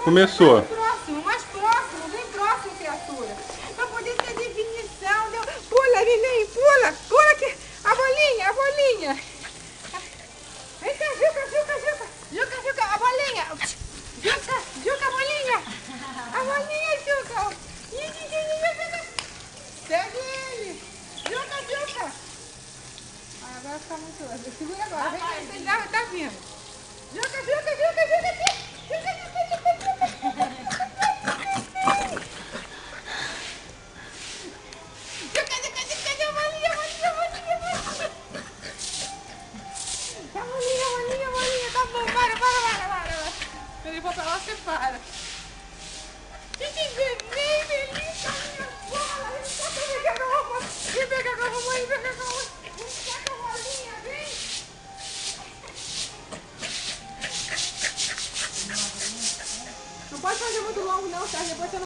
Começou. Mais próximo, bem próximo, criatura. Pra poder ter definição. Pula, neném, pula. Pula aqui. A bolinha, a bolinha. Vem cá, Juca, Juca, Juca. Juca, Juca, a bolinha. Juca, Juca, a bolinha. A bolinha, Juca. Segue ele. Juca, Juca. Agora fica muito... Segura agora. Vem, tá vindo. Juca, Juca, Juca, Juca aqui. Juca, Juca, Juca, Juca. Juca, Juca, Juca, a bolinha, a bolinha, a bolinha, a bolinha. A bolinha, a bolinha, a bolinha. Tá bom, para. Se ele for pra lá, você para. Que bebê, delícia, minha bola. Vem pegar a roupa. Vem pegar a roupa, vem pegar a roupa. Vem pegar a bolinha, vem. Não pode fazer muito longo não, tá? Depois você não